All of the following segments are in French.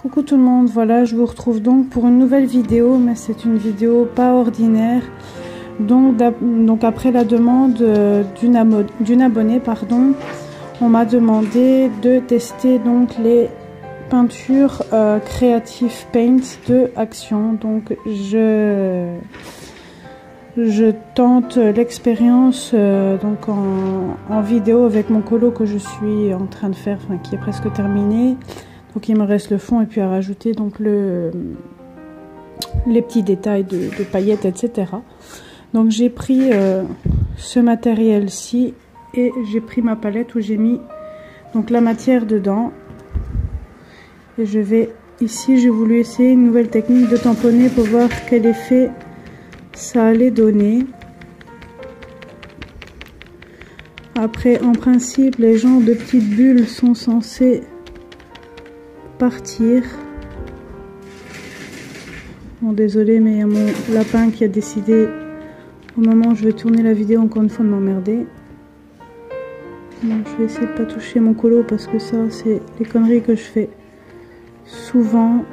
Coucou tout le monde, voilà, je vous retrouve donc pour une nouvelle vidéo, mais c'est une vidéo pas ordinaire. Donc après la demande d'une abonnée, pardon, on m'a demandé de tester donc les peintures Creative Paint de Action. Donc je tente l'expérience donc en vidéo avec mon colo que je suis en train de faire, enfin, qui est presque terminé. Donc il me reste le fond et puis à rajouter donc les petits détails de paillettes, etc. Donc j'ai pris ce matériel-ci et j'ai pris ma palette où j'ai mis donc la matière dedans. Et ici j'ai voulu essayer une nouvelle technique de tamponner pour voir quel effet ça allait donner. Après, en principe, les genres de petites bulles sont censées partir. Bon, désolé, mais il y a mon lapin qui a décidé au moment où je vais tourner la vidéo encore une fois de m'emmerder. Je vais essayer de pas toucher mon colo parce que ça, c'est les conneries que je fais souvent.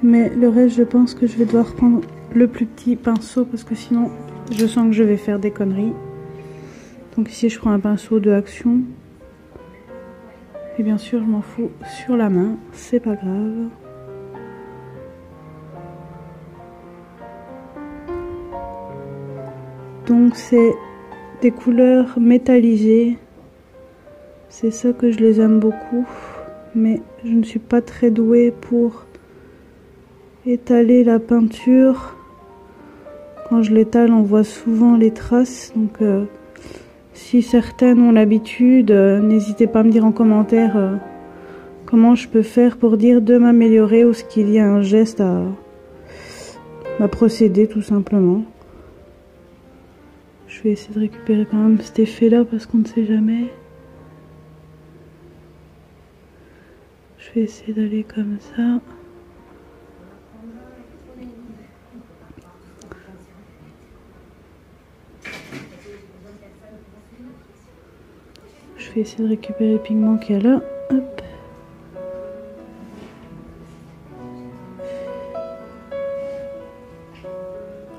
Mais le reste, je pense que je vais devoir prendre le plus petit pinceau parce que sinon, je sens que je vais faire des conneries. Donc ici, je prends un pinceau de Action. Et bien sûr, je m'en fous sur la main, c'est pas grave. Donc c'est des couleurs métallisées. C'est ça que je les aime beaucoup. Mais je ne suis pas très douée pour étaler la peinture. Quand je l'étale, on voit souvent les traces. Donc si certaines ont l'habitude, n'hésitez pas à me dire en commentaire comment je peux faire pour dire de m'améliorer ou ce qu'il y a un geste à procéder tout simplement. Je vais essayer de récupérer quand même cet effet là parce qu'on ne sait jamais. Je vais essayer d'aller comme ça. Je vais essayer de récupérer le pigment qu'il y a là. Hop.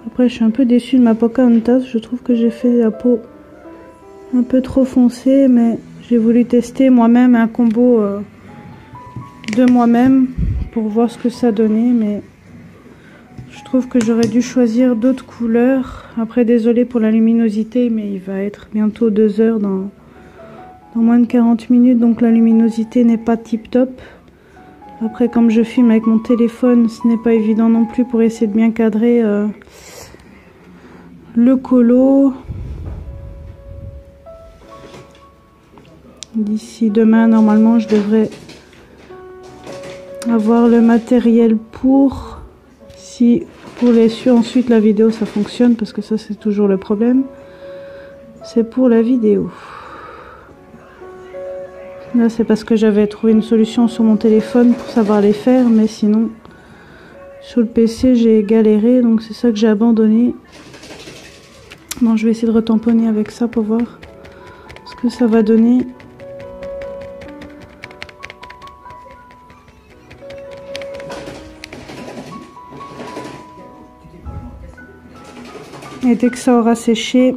Après, je suis un peu déçue de ma Pocahontas. Je trouve que j'ai fait la peau un peu trop foncée, mais j'ai voulu tester moi-même un combo de moi-même pour voir ce que ça donnait. Mais je trouve que j'aurais dû choisir d'autres couleurs. Après, désolé pour la luminosité, mais il va être bientôt 2 heures dans moins de 40 minutes, donc la luminosité n'est pas tip top. Après, comme je filme avec mon téléphone, ce n'est pas évident non plus pour essayer de bien cadrer le colo. D'ici demain, normalement, je devrais avoir le matériel pour. Si pour ensuite la vidéo ça fonctionne, parce que ça c'est toujours le problème. C'est pour la vidéo. Là, c'est parce que j'avais trouvé une solution sur mon téléphone pour savoir les faire, mais sinon, sur le PC, j'ai galéré, donc c'est ça que j'ai abandonné. Bon, je vais essayer de retamponner avec ça pour voir ce que ça va donner. Et dès que ça aura séché,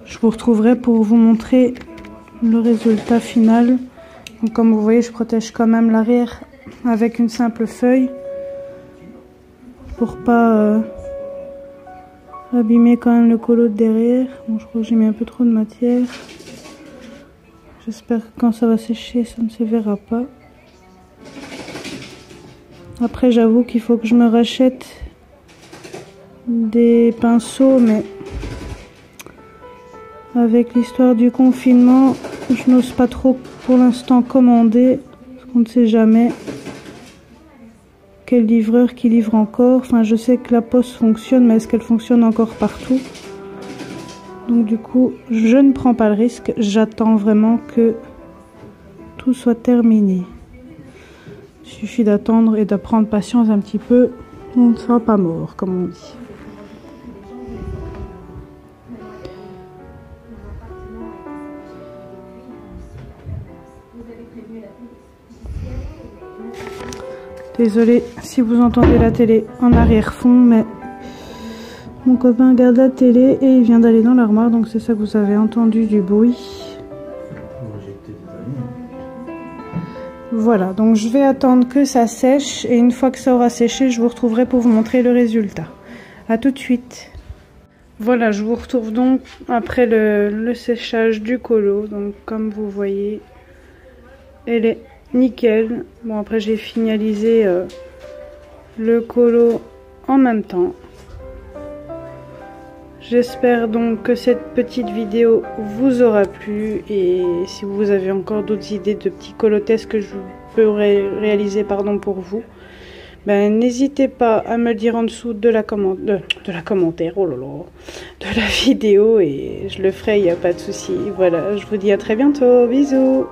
je vous retrouverai pour vous montrer le résultat final. Donc comme vous voyez, je protège quand même l'arrière avec une simple feuille pour pas abîmer quand même le colo de derrière. Bon, je crois que j'ai mis un peu trop de matière. J'espère que quand ça va sécher, ça ne se verra pas. Après, j'avoue qu'il faut que je me rachète des pinceaux, mais avec l'histoire du confinement, je n'ose pas trop pour l'instant commander, parce qu'on ne sait jamais quel livreur qui livre encore. Enfin, je sais que la poste fonctionne, mais est-ce qu'elle fonctionne encore partout? Donc du coup, je ne prends pas le risque. J'attends vraiment que tout soit terminé. Il suffit d'attendre et de prendre patience un petit peu. On ne sera pas mort, comme on dit. Désolée si vous entendez la télé en arrière-fond, mais mon copain regarde la télé et il vient d'aller dans l'armoire, donc c'est ça que vous avez entendu du bruit. Voilà, donc je vais attendre que ça sèche et une fois que ça aura séché, je vous retrouverai pour vous montrer le résultat. A tout de suite. Voilà, je vous retrouve donc après le séchage du colo. Donc comme vous voyez, elle est nickel. Bon, après j'ai finalisé le colo en même temps. J'espère donc que cette petite vidéo vous aura plu, et si vous avez encore d'autres idées de petits colotests que je peux réaliser pour vous, ben n'hésitez pas à me le dire en dessous de la commentaire, oh là là, de la vidéo, et je le ferai, il n'y a pas de souci. Voilà, je vous dis à très bientôt, bisous.